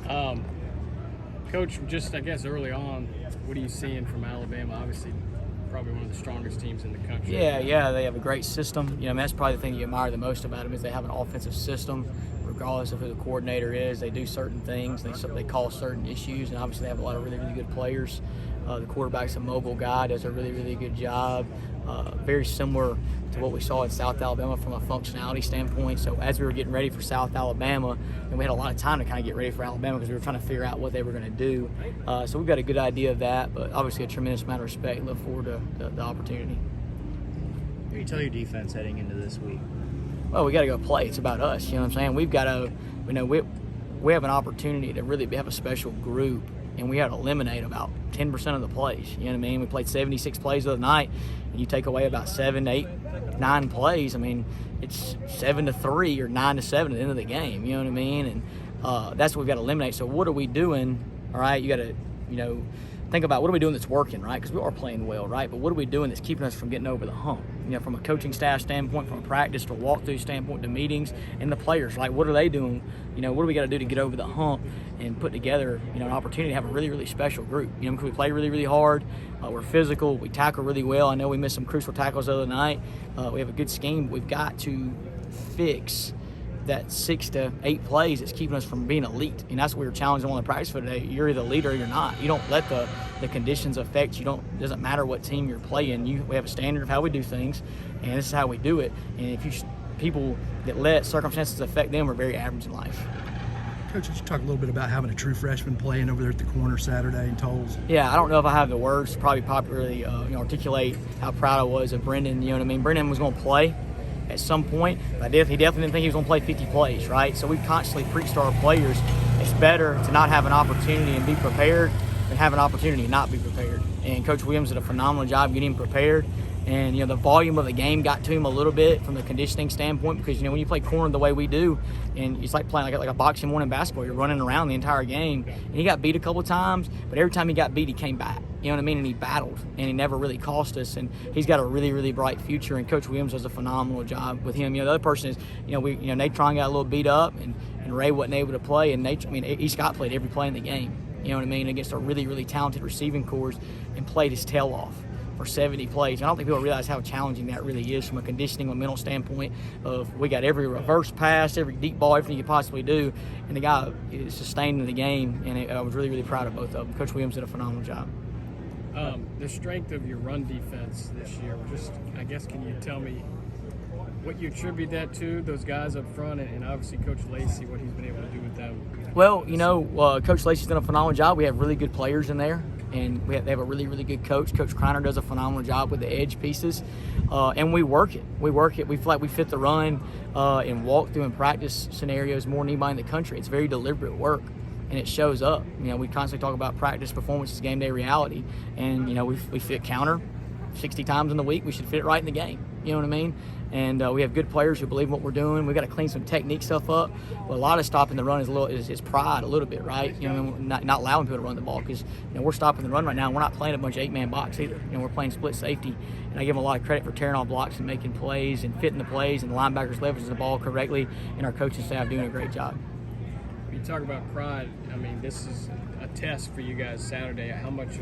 Coach, just I guess early on, what are you seeing from Alabama? Obviously, probably one of the strongest teams in the country. Yeah, they have a great system. That's probably the thing you admire the most about them is they have an offensive system. Regardless of who the coordinator is, they do certain things. They call certain issues, and obviously they have a lot of really, really good players. The quarterback's a mobile guy, does a really, really good job. Very similar to what we saw in South Alabama from a functionality standpoint. So as we were getting ready for South Alabama, and we had a lot of time to kind of get ready for Alabama because we were trying to figure out what they were going to do. So we've got a good idea of that, but obviously a tremendous amount of respect and look forward to the opportunity. What do you tell your defense heading into this week? Well, we got to go play. It's about us. You know what I'm saying? We've got to, we have an opportunity to really have a special group, and we had to eliminate about 10% of the plays. You know what I mean? We played 76 plays the other night, and you take away about 7, 8, 9 plays. I mean, it's 7-3 or 9-7 at the end of the game. You know what I mean? And that's what we've got to eliminate. So what are we doing? All right, you got to, think about what are we doing that's working, right? Because we are playing well, right? But what are we doing that's keeping us from getting over the hump? From a coaching staff standpoint, from a practice to a walkthrough standpoint to meetings, and the players, right? What are they doing? What do we got to do to get over the hump and put together, an opportunity to have a really, really special group? Because we play really, really hard. We're physical. We tackle really well. I know we missed some crucial tackles the other night. We have a good scheme. We've got to fix that 6 to 8 plays that's keeping us from being elite. And that's what we were challenging on the practice field today. You're either elite or you're not. You don't let the conditions affect you. It doesn't matter what team you're playing. We have a standard of how we do things, and this is how we do it. And if people that let circumstances affect them are very average in life. Coach, could you talk a little bit about having a true freshman playing over there at the corner Saturday in Tolles? Yeah, I don't know if I have the words to probably popularly articulate how proud I was of Brendan. You know what I mean? Brendan was going to play at some point, but he definitely didn't think he was going to play 50 plays, right? So we constantly preach to our players, it's better to not have an opportunity and be prepared than have an opportunity and not be prepared. And Coach Williams did a phenomenal job getting him prepared. And, the volume of the game got to him a little bit from the conditioning standpoint because, when you play corner the way we do, and it's like playing like a boxing one in basketball, you're running around the entire game. And he got beat a couple of times, but every time he got beat, he came back. You know what I mean? And he battled, and he never really cost us. And he's got a really, really bright future. And Coach Williams does a phenomenal job with him. The other person is, Natron got a little beat up, and Ray wasn't able to play. And Scott played every play in the game. You know what I mean? Against a really, really talented receiving corps, and played his tail off for 70 plays. I don't think people realize how challenging that really is from a conditioning and mental standpoint of we got every reverse pass, every deep ball, everything you possibly do, and the guy is sustaining the game, and I was really, really proud of both of them. Coach Williams did a phenomenal job. The strength of your run defense this year, I guess, can you tell me what you attribute that to, those guys up front, and obviously Coach Lacey, what he's been able to do with them? Well, Coach Lacey's done a phenomenal job. We have really good players in there, and they have a really, really good coach. Coach Kreiner does a phenomenal job with the edge pieces, and we work it. We feel like we fit the run in walkthrough and practice scenarios more than anybody in the country. It's very deliberate work, and it shows up. We constantly talk about practice, performance is game day reality, and we fit counter 60 times in the week. We should fit it right in the game. You know what I mean? And we have good players who believe in what we're doing. We've got to clean some technique stuff up. But a lot of stopping the run is pride a little bit, right? Not allowing people to run the ball because we're stopping the run right now. And we're not playing a bunch of 8-man box either. We're playing split safety. And I give them a lot of credit for tearing off blocks and making plays and fitting the plays, and the linebackers leveraging the ball correctly, and our coaching staff doing a great job. You talk about pride. This is a test for you guys Saturday. How much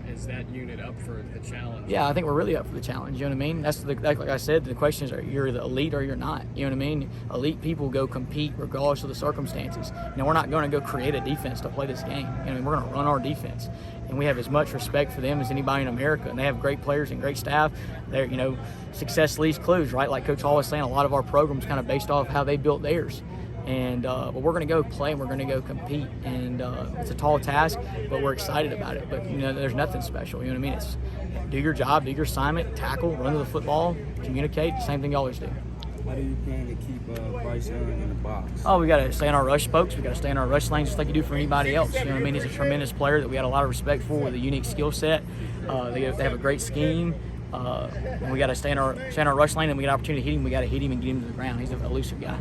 is that unit up for the challenge? Yeah, I think we're really up for the challenge. You know what I mean? Like I said, the question is, you're the elite or you're not. You know what I mean? Elite people go compete regardless of the circumstances. We're not going to go create a defense to play this game. We're going to run our defense, and we have as much respect for them as anybody in America. And they have great players and great staff. They're, success leaves clues, right? Like Coach Hall was saying, a lot of our programs kind of based off how they built theirs. And but we're going to go play and we're going to go compete, and it's a tall task, but we're excited about it. But there's nothing special. You know what I mean? It's do your job, do your assignment, tackle, run to the football, communicate. The same thing you always do. How do you plan to keep Bryce Young in the box? Oh, we got to stay in our rush spokes. We got to stay in our rush lanes just like you do for anybody else. You know what I mean? He's a tremendous player that we had a lot of respect for with a unique skill set. They have a great scheme. And we got to stay in our rush lane, and we get an opportunity to hit him. We got to hit him and get him to the ground. He's an elusive guy.